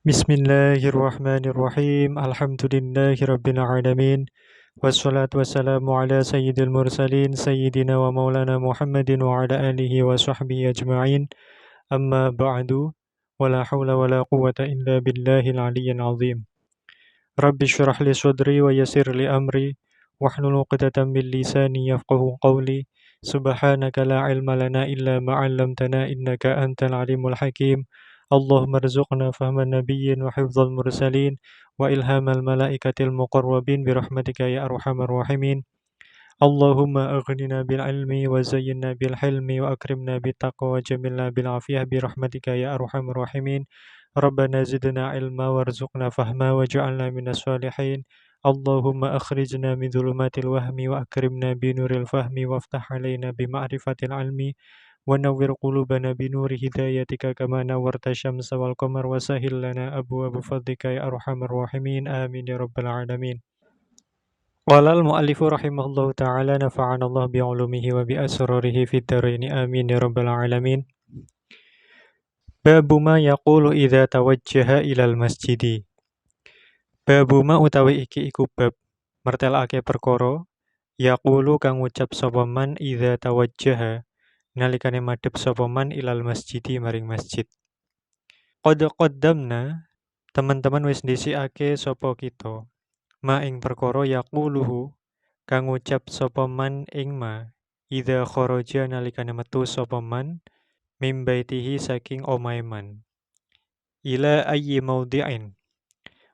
Bismillahirrahmanirrahim. Alhamdulillahirabbil alamin. Wassalatu wassalamu ala sayyidil mursalin sayyidina wa maulana Muhammadin wa ala alihi wa sahbihi ajma'in. Amma ba'du. Wala hawla wala quwwata illa billahil aliyyil azim. Rabbi syrah li sadri wa yassir li amri wahlul 'uqdatam min lisani yafqahu qawli. Subhanaka la ilma lana illa ma 'allamtana innaka antal alimul hakim. Allahumma rzuqna fahman nabiyyin wa hifdzal mursalin wa ilhamal malaikatil muqarrabin birahmatika ya arhamar rahimin. Allahumma aghnina bil ilmi wa zayyinna bil hilmi wa akrimna bit taqwa wa jamilna bil afiyah birahmatika ya arhamar rahimin. Rabbana zidna ilma warzuqna fahma waj'alna minas shalihin. Allahumma akhrijna min dhulumatil wahmi wa akrimna binuril fahmi waftah alaina bima'rifatil ilmi wa nawwir qulubana binuri hidayatika kama nawwarta syamsa wal qamar wa sahhil lana abwaaba fadlika ya arhamar rahimin. Amin ya rabbal alamin. Qala al-mu'allifu rahimahullahu ta'ala nafa'ana Allah bi'ulumihi wa bi asrarihi fid dharain amin ya rabbal alamin. Babu ma yaqulu idza tawajjaha ilal masjidi. Babu ma utawi iki iku bab mertelake perkara yaqulu kang ngucap sapa man idza tawajjaha nalikane madhep sapa man ilal masjidi maring masjid. Qad qaddamna teman-teman wis ndhisikake sapa kita ma ing perkara yaquluhu kang ngucap sapa man ing ma idza kharaja nalikane metu sapa man mim baitihi saking omahe man ila ayyi maudhi'in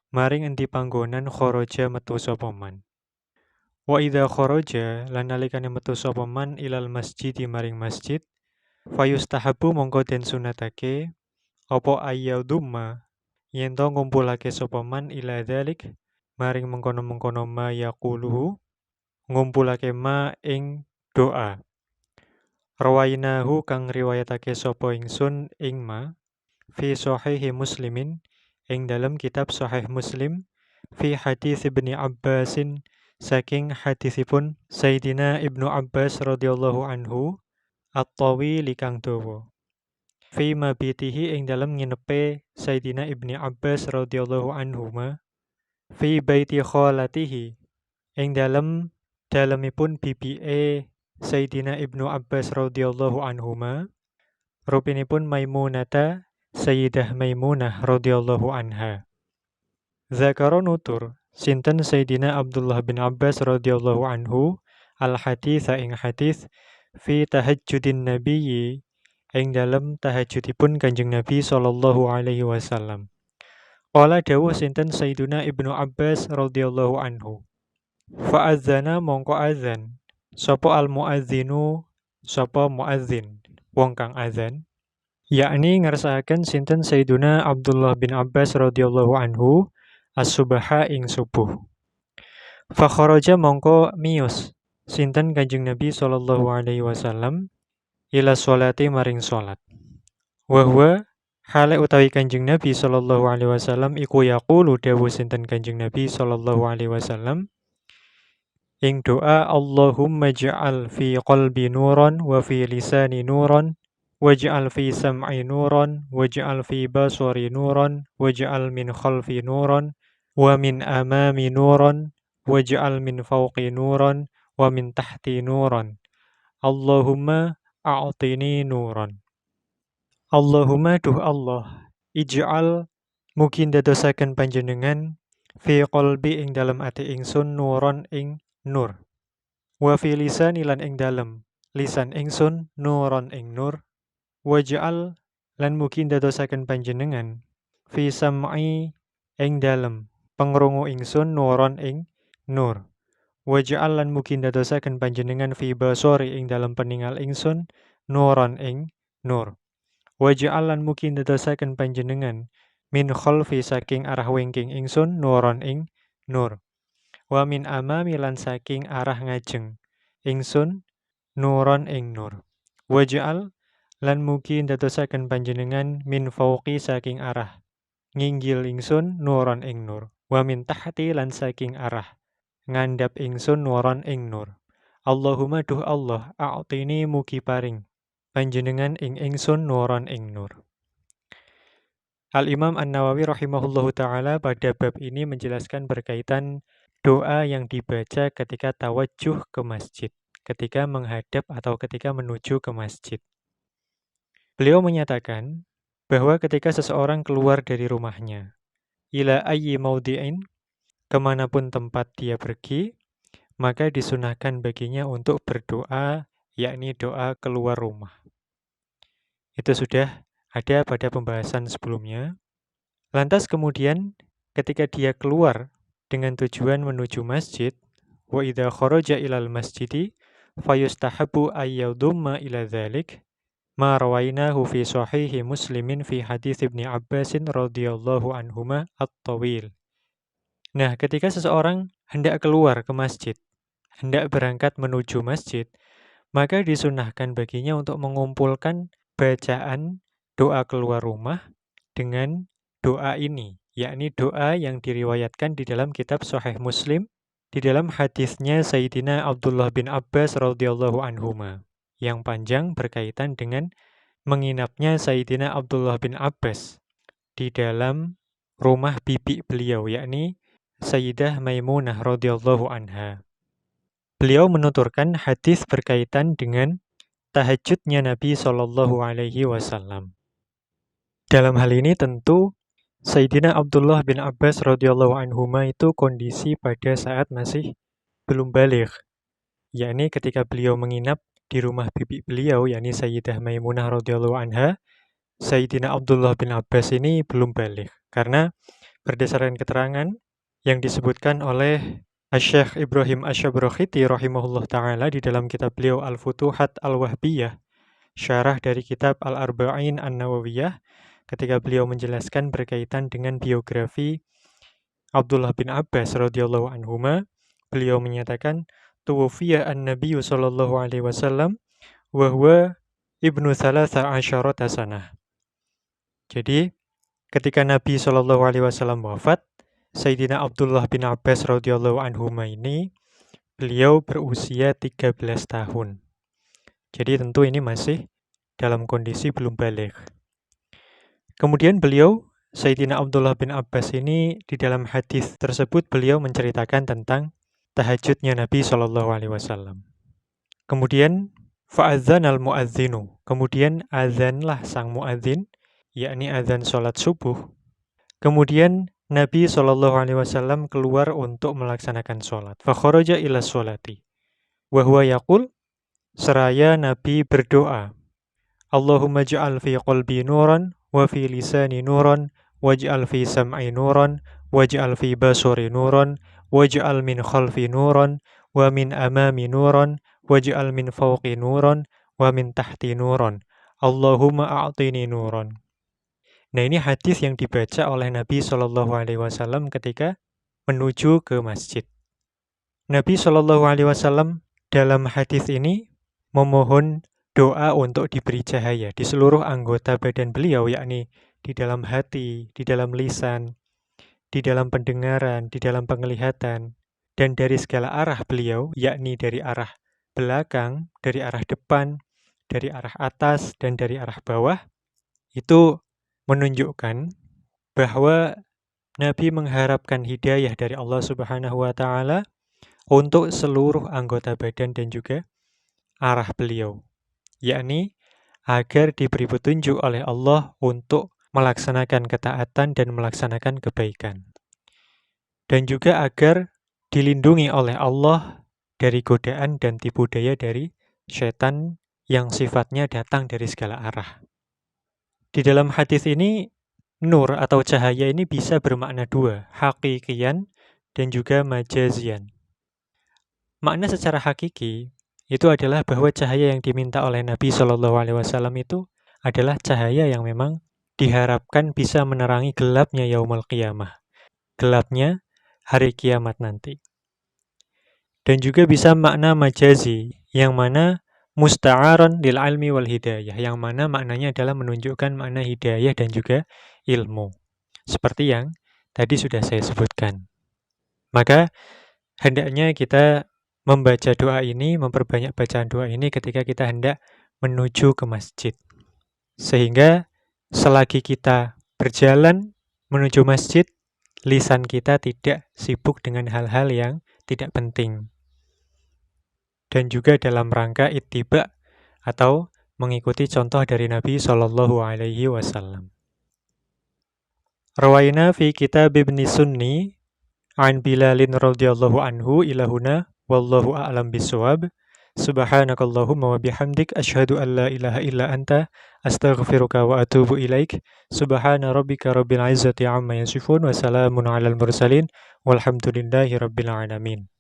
maring endi panggonan kharaja metu sapa man wa idza kharaja lan nalikane metu sapa man ilal masjidi maring masjid fayustahabu mongko den sunatake apa ayyadumma yen to ngumpulake sapa man ila dzalik maring mengkono-mengkono ma yaquluhu ngumpulake ma ing doa. Rawainahu kang riwayatake sapa ingsun ing ma fi sahihi Muslimin ing dalam kitab Sahih Muslim fi hadis Ibnu Abbasin saking hadisipun Sayyidina Ibnu Abbas radhiyallahu anhu at-tawil kang dawa. Fi mabitihi ing dalam nginepe Sayyidina Ibnu Abbas radhiyallahu anhu ma fi baiti khalatihi ing dalemipun bibike Sayyidina Ibnu Abbas radhiyallahu anhuma rupinipun Maimunata Sayyidah Maimunah radhiyallahu anha. Zakara nutur sinten Sayyidina Abdullah bin Abbas radhiyallahu anhu al hadits ing hadis fi tahajjudin nabiyyi ing dalem tahajudipun Kanjeng Nabi sallallahu alaihi wasallam. Qala dawuh sinten Sayyidina Ibnu Abbas radhiyallahu anhu. Fa'adzana mongko azan sapa al-muadzinu sapa muadzin wong kang azan yakni ngersakaken sinten Sayyiduna Abdullah bin Abbas radhiyallahu anhu as-subha ing subuh. Fa kharaja mongko miyos sinten Kanjeng Nabi sallallahu alaihi wasallam ila sholati maring salat. Wa huwa hale utawi Kanjeng Nabi sallallahu alaihi wasallam iku yaqulu dawuh sinten Kanjeng Nabi sallallahu alaihi wasallam ing doa Allahumma ja'al fi qalbi nuran wa fi lisani nuran waj'al fi sam'i nuran waj'al fi basari nuran waj'al min khalfi nuran wa min amami nuran waj'al min fawqi nuran wa min tahti nuran Allahumma a'tini nuran. Allahumma duh Allah ij'al mugi ndadosaken panjenengan fi qalbi ing dalem ati ingsun nuron ing nur. Wa fi lisani lan ing dalem lisan ingsun nuron ing nur. Waj'al lan mugi ndadosaken panjenengan fi sam'i ing dalem pengrungu ingsun nuron ing nur. Waj'al lan mugi ndadosaken panjenengan fi basori ing dalem peningal ingsun nuron ing nur. Waj'al lan mugi ndadosaken panjenengan min khalfi saking arah wingking ingsun nuron ing nur. Wa min amami lan saking arah ngajeng ingsun nuron ing nur. Waj'al lan mugi ndadosaken panjenengan min fauqi saking arah nginggil ingsun nuron ing nur. Wa min tahti lan saking arah ngandhap ingsun nuron ing nur. Allahumma duh Allah a'tini mugi paring panjenengan ing ingsun nuron ing nur. Al-Imam An-Nawawi rahimahullahu ta'ala pada bab ini menjelaskan berkaitan doa yang dibaca ketika tawajjuh ke masjid, ketika menghadap atau ketika menuju ke masjid. Beliau menyatakan bahwa ketika seseorang keluar dari rumahnya, ila ayyi maudi'in, kemanapun tempat dia pergi, maka disunahkan baginya untuk berdoa, yakni doa keluar rumah. Itu sudah ada pada pembahasan sebelumnya. Lantas kemudian ketika dia keluar dengan tujuan menuju masjid, wa idza kharaja ilal masjidi fayustahabu ayyadumma ila dzalik ma rawainahu fi sahihi Muslimin fi hadits Ibnu Abbasin radhiyallahu anhuma at-tawil. Nah, ketika seseorang hendak keluar ke masjid, hendak berangkat menuju masjid, maka disunahkan baginya untuk mengumpulkan bacaan doa keluar rumah dengan doa ini, yakni doa yang diriwayatkan di dalam kitab Sahih Muslim, di dalam hadisnya Sayyidina Abdullah bin Abbas radhiyallahu anhuma, yang panjang berkaitan dengan menginapnya Sayyidina Abdullah bin Abbas di dalam rumah bibi beliau, yakni Sayyidah Maimunah radhiyallahu anha. Beliau menuturkan hadis berkaitan dengan tahajudnya Nabi Shallallahu Alaihi Wasallam. Dalam hal ini tentu Sayyidina Abdullah bin Abbas radhiyallahu anhuma itu kondisi pada saat masih belum baligh, yakni ketika beliau menginap di rumah bibi beliau, yakni Sayyidah Maimunah radhiyallahu anha, Sayyidina Abdullah bin Abbas ini belum baligh. Karena berdasarkan keterangan yang disebutkan oleh Asy-Syaikh Ibrahim Asy-Syabrahiti rahimahullah ta'ala di dalam kitab beliau Al-Futuhat Al-Wahbiyah, syarah dari kitab Al-Arba'in An-Nawawiyah, ketika beliau menjelaskan berkaitan dengan biografi Abdullah bin Abbas radhiyallahu anhuma, beliau menyatakan tuwfiya an-nabiyyu sallallahu alaihi wasallam wa huwa ibnu thalatha asyarata sanah. Jadi ketika Nabi sallallahu alaihi wasallam wafat, Sayyidina Abdullah bin Abbas radhiyallahu anhuma ini beliau berusia 13 tahun. Jadi tentu ini masih dalam kondisi belum baligh. Kemudian beliau, Sayyidina Abdullah bin Abbas ini di dalam hadis tersebut beliau menceritakan tentang tahajudnya Nabi Shallallahu Alaihi Wasallam. Kemudian fa'adzan al muadzinu, kemudian azanlah sang muadzin, yakni azan sholat subuh. Kemudian Nabi Shallallahu Alaihi Wasallam keluar untuk melaksanakan sholat. Fakhoroja ila sholati, wahwa yaqul, seraya Nabi berdoa, Allahumma ja'al fi qalbi nuran, wa fi lisani nuran, waj'al fi sam'i nuran, waj'al fi basuri nuran, waj'al min khalfi nuran, wa min amami nuran, waj'al min fawqi nuran, wa min tahti nuran. Allahumma a'tini nuran. Nah, ini hadis yang dibaca oleh Nabi Shallallahu Alaihi Wasallam ketika menuju ke masjid. Nabi Shallallahu Alaihi Wasallam dalam hadis ini memohon doa untuk diberi cahaya di seluruh anggota badan beliau, yakni di dalam hati, di dalam lisan, di dalam pendengaran, di dalam penglihatan, dan dari segala arah beliau, yakni dari arah belakang, dari arah depan, dari arah atas, dan dari arah bawah. Itu menunjukkan bahwa Nabi mengharapkan hidayah dari Allah Subhanahu wa Ta'ala untuk seluruh anggota badan dan juga arah beliau, yakni agar diberi petunjuk oleh Allah untuk melaksanakan ketaatan dan melaksanakan kebaikan, dan juga agar dilindungi oleh Allah dari godaan dan tipu daya dari setan yang sifatnya datang dari segala arah. Di dalam hadis ini, nur atau cahaya ini bisa bermakna dua, hakikian dan juga majazian. Makna secara hakiki itu adalah bahwa cahaya yang diminta oleh Nabi Shallallahu Alaihi Wasallam itu adalah cahaya yang memang diharapkan bisa menerangi gelapnya yaumul qiyamah, gelapnya hari kiamat nanti. Dan juga bisa makna majazi, yang mana musta'aran lil ilmi wal hidayah, yang mana maknanya adalah menunjukkan makna hidayah dan juga ilmu, seperti yang tadi sudah saya sebutkan. Maka hendaknya kita membaca doa ini, memperbanyak bacaan doa ini ketika kita hendak menuju ke masjid, sehingga selagi kita berjalan menuju masjid, lisan kita tidak sibuk dengan hal-hal yang tidak penting. Dan juga dalam rangka ittiba atau mengikuti contoh dari Nabi Shallallahu Alaihi Wasallam. Rawaina fi kitab Ibn Sunni an Bilalin radhiyallahu anhu ilahuna wallahu a'lam bisawab. Subhanakallahumma wa bihamdik asyhadu an la ilaha illa anta astaghfiruka wa atubu ilaik. Subhana rabbika rabbil izzati amma yasifun wa salamun alal mursalin walhamdulillahi rabbil alamin.